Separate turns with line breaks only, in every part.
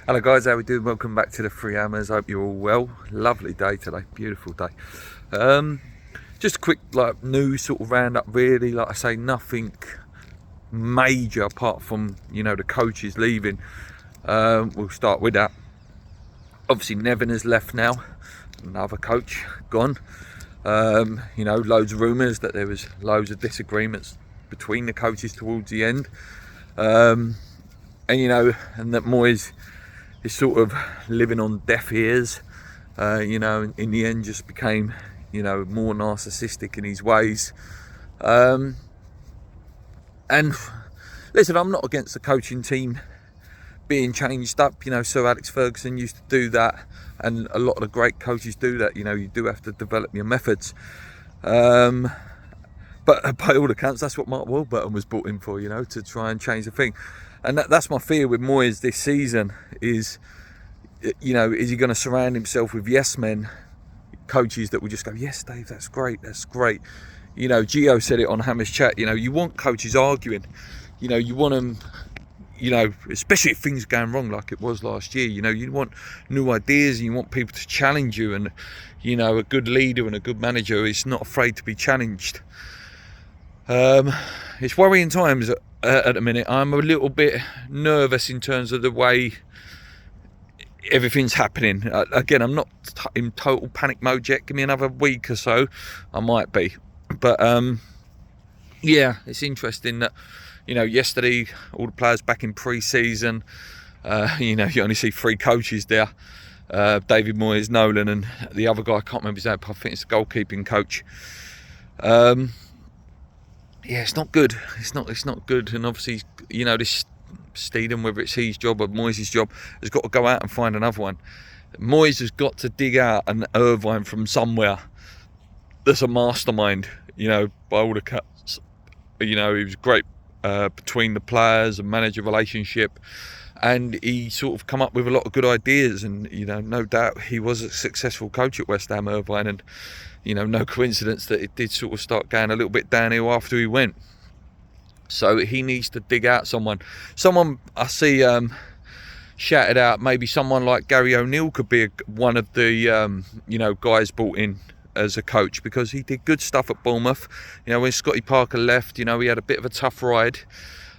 Hello guys, how we doing? Welcome back to the Free Hammers. Hope you're all well. Lovely day today, beautiful day. Just a quick news sort of roundup really. Like I say, nothing major apart from the coaches leaving. We'll start with that. Obviously Nevin has left now, another coach gone. Loads of rumours that there was loads of disagreements between the coaches towards the end. And that Moyes is sort of living on deaf ears. In the end just became, more narcissistic in his ways. And listen, I'm not against the coaching team being changed up. Sir Alex Ferguson used to do that, and a lot of the great coaches do that. You do have to develop your methods. But by all accounts, that's what Mark Warburton was brought in for, to try and change the thing. And that's my fear with Moyes this season is, is he going to surround himself with yes men, coaches that will just go, yes, Dave, that's great. Gio said it on Hammers Chat, you want coaches arguing, you want them, especially if things are going wrong like it was last year, you want new ideas and you want people to challenge you. And, a good leader and a good manager is not afraid to be challenged. It's worrying times at the minute. I'm a little bit nervous in terms of the way everything's happening. Again, I'm not in total panic mode yet. Give me another week or so, I might be. But it's interesting that yesterday all the players back in pre-season. You only see 3 coaches there. David Moyes, Nolan, and the other guy, I can't remember his name, I think it's the goalkeeping coach. It's not good. It's not good. And obviously, this Steeden, whether it's his job or Moyes' job, has got to go out and find another one. Moyes has got to dig out an Irvine from somewhere that's a mastermind, by all the cuts. He was great between the players and manager relationship, and he sort of come up with a lot of good ideas. And no doubt he was a successful coach at West Ham, Irvine, and no coincidence that it did sort of start going a little bit downhill after he went. So he needs to dig out someone I see shouted out. Maybe someone like Gary O'Neill could be one of the guys brought in as a coach, because he did good stuff at Bournemouth. When Scotty Parker left, he had a bit of a tough ride.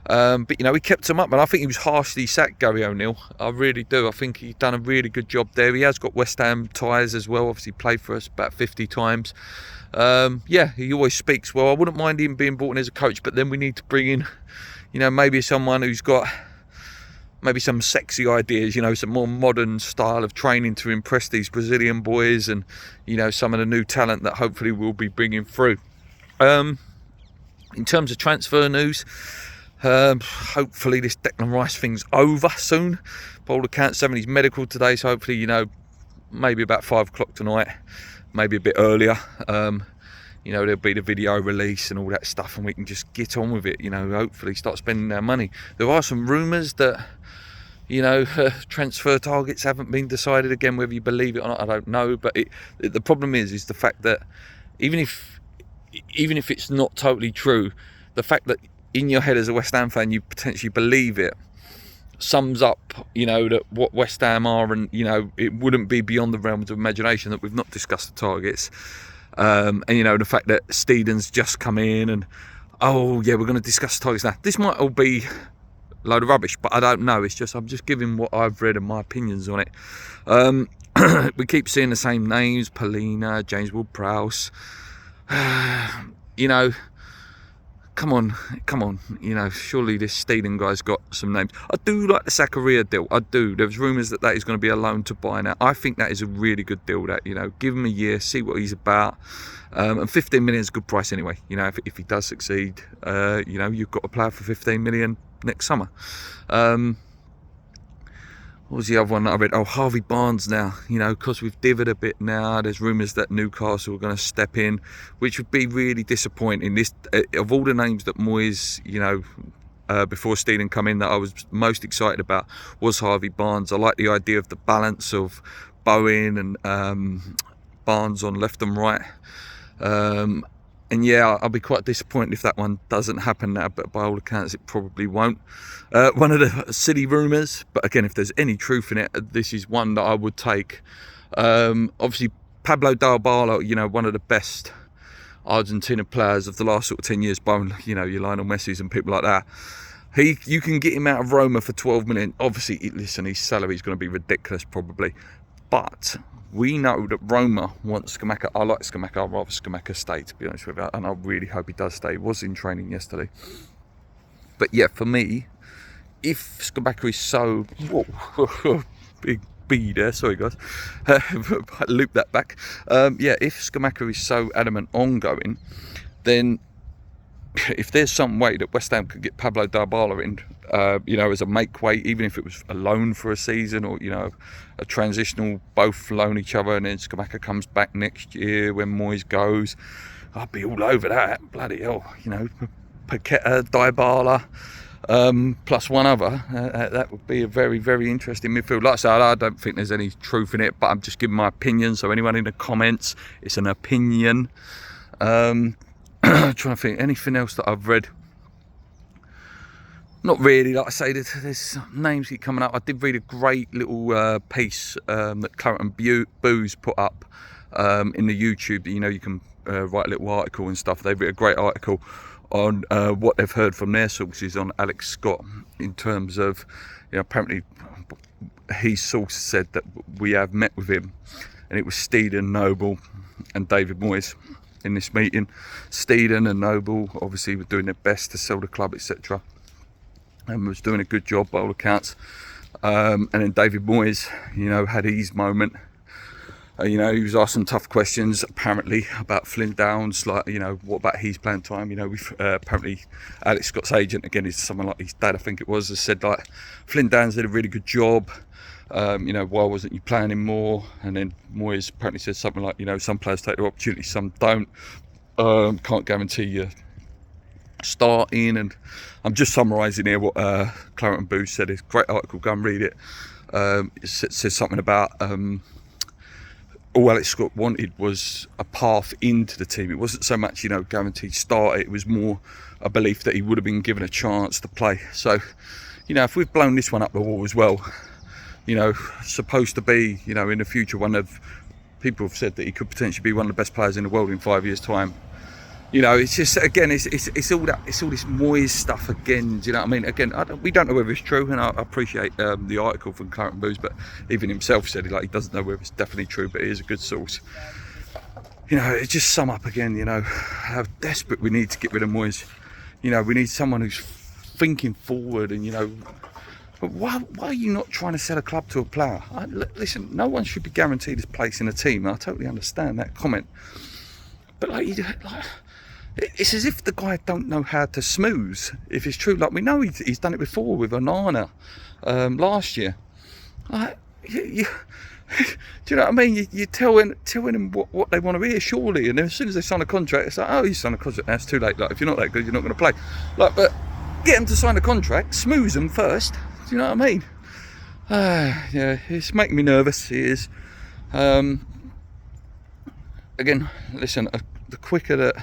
But he kept him up, and I think he was harshly sacked, Gary O'Neill. I really do. I think he's done a really good job there. He has got West Ham ties as well. Obviously played for us about 50 times. He always speaks well. I wouldn't mind him being brought in as a coach, but then we need to bring in, maybe someone who's got maybe some sexy ideas, some more modern style of training to impress these Brazilian boys, and some of the new talent that hopefully we'll be bringing through. In terms of transfer news, hopefully this Declan Rice thing's over soon. By all accounts, having his medical today, so hopefully maybe about 5 o'clock tonight, maybe a bit earlier. There'll be the video release and all that stuff, and we can just get on with it. Hopefully start spending our money. There are some rumours that transfer targets haven't been decided. Again, whether you believe it or not, I don't know. But the problem is the fact that even if it's not totally true, the fact that in your head as a West Ham fan you potentially believe it sums up that what West Ham are, and it wouldn't be beyond the realms of imagination that we've not discussed the targets. And the fact that Steeden's just come in and we're going to discuss the targets now. This might all be a load of rubbish, but I don't know. It's just I'm just giving what I've read and my opinions on it. We keep seeing the same names: Polina, James Ward-Prowse. Come on. Surely this Steeden guy's got some names. I do like the Zakaria deal. I do. There was rumours that is going to be a loan to buy now. I think that is a really good deal. That give him a year, see what he's about. And 15 million is a good price anyway. If he does succeed, you've got a player for 15 million next summer. What was the other one that I read? Harvey Barnes now, because we've dithered a bit now. There's rumours that Newcastle are going to step in, which would be really disappointing. This, of all the names that Moyes, before Steeden come in, that I was most excited about was Harvey Barnes. I like the idea of the balance of Bowen and Barnes on left and right. yeah, I'll be quite disappointed if that one doesn't happen now, but by all accounts it probably won't. One of the silly rumours, but again, if there's any truth in it, this is one that I would take. Obviously Pablo Dybala, you know, one of the best Argentina players of the last sort of 10 years, by, you know, your Lionel Messi's and people like that. You can get him out of Roma for 12 million. Obviously, listen, his salary is going to be ridiculous probably, but we know that Roma wants Scamacca. I like Scamacca. I'd rather Scamacca stay, to be honest with you, and I really hope he does stay. He was in training yesterday. But yeah, for me, if Scamacca is so... Whoa, big B there, sorry guys. Loop that back. Yeah, if Scamacca is so adamant on going, then if there's some way that West Ham could get Pablo Dybala in, you know, as a make weight, even if it was a loan for a season, or, you know, a transitional, both loan each other, and then Scamacca comes back next year when Moyes goes, I'd be all over that. Bloody hell, you know, Paqueta, Dybala, plus one other. That would be a very, very interesting midfield. Like I said, I don't think there's any truth in it, but I'm just giving my opinion. So anyone in the comments, it's an opinion. Trying to think anything else that I've read. Not really. Like I say, there's names keep coming up. I did read a great little piece that Claret and Booze put up in the YouTube. You know, you can write a little article and stuff. They've written a great article on what they've heard from their sources on Alex Scott, in terms of, you know, apparently his source said that we have met with him, and it was Steeden, Noble and David Moyes in this meeting. Steeden and Noble obviously were doing their best to sell the club, etc., and was doing a good job by all accounts. And then David Moyes, you know, had his moment. You know, he was asked some tough questions apparently about Flynn Downs, like, you know, what about his playing time? You know, we've apparently Alex Scott's agent, again, is someone like his dad, I think it was, has said like Flynn Downs did a really good job. You know, why wasn't you playing him more? And then Moyes apparently said something like, you know, some players take their opportunity, some don't. Can't guarantee you starting. And I'm just summarising here what Claret and Booze said. It's a great article, go and read it. It says something about all Alex Scott wanted was a path into the team. It wasn't so much, you know, guaranteed start. It was more a belief that he would have been given a chance to play. So, you know, if we've blown this one up the wall as well, you know, supposed to be, you know, in the future, one of, people have said that he could potentially be one of the best players in the world in 5 years' time. You know, it's just, again, it's all that, it's all this Moyes stuff again. Do you know what I mean? Again, we don't know whether it's true, and I appreciate the article from Claret and Booze, but even himself said he doesn't know whether it's definitely true, but it is a good source. You know, it just sum up again, you know, how desperate we need to get rid of Moyes. You know, we need someone who's thinking forward, and, you know, why are you not trying to sell a club to a player? Listen, no one should be guaranteed his place in a team. I totally understand that comment, but it's as if the guy don't know how to smooth, if it's true. Like, we know he's done it before with Onana last year. Like, do you know what I mean? You're telling them what they want to hear, surely. And then as soon as they sign a contract, it's like, oh, you signed a contract, now it's too late. Like, if you're not that good, you're not going to play. Like, but get them to sign a contract, smooth them first. Do you know what I mean? Yeah, it's making me nervous. It is. Again, listen, the quicker that,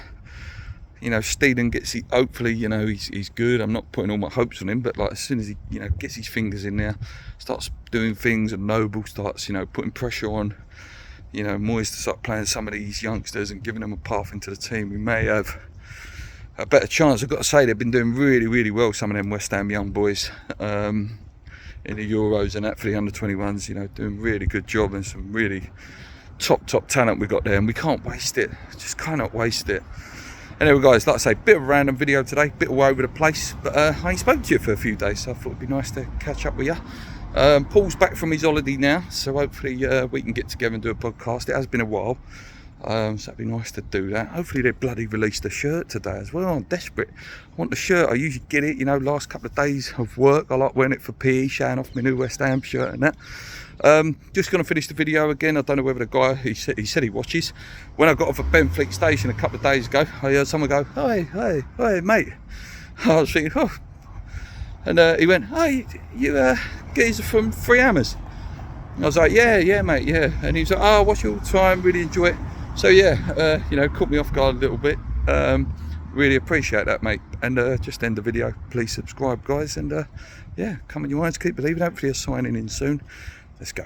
you know, Steeden gets it, hopefully, you know, he's good. I'm not putting all my hopes on him, but like, as soon as he, you know, gets his fingers in there, starts doing things, and Noble starts, you know, putting pressure on, you know, Moyes to start playing some of these youngsters and giving them a path into the team, we may have a better chance. I've got to say, they've been doing really, really well, some of them West Ham young boys, in the Euros and that, for the under-21s, you know, doing really good job, and some really top talent we got there, and we can't waste it, just cannot waste it. Anyway guys, like I say, bit of a random video today, bit all over the place, but I ain't spoken to you for a few days, so I thought it'd be nice to catch up with you. Paul's back from his holiday now, so hopefully we can get together and do a podcast. It has been a while, so it'd be nice to do that. Hopefully they bloody released a shirt today as well. I'm desperate. I want the shirt. I usually get it, you know, last couple of days of work. I like wearing it for PE, showing off my new West Ham shirt and that. Just going to finish the video again. I don't know whether the guy, he said he watches. When I got off at Benfleet Station a couple of days ago, I heard someone go, hey mate. I was thinking, oh. And he went, hey, you geezer from Three Hammers? I was like, yeah mate, yeah. And he was like, oh, watch you all the time, really enjoy it. So yeah, you know, caught me off guard a little bit. Really appreciate that, mate. And just end the video. Please subscribe, guys, and yeah, come on, you irons, keep believing. Hopefully you're signing in soon. Let's go.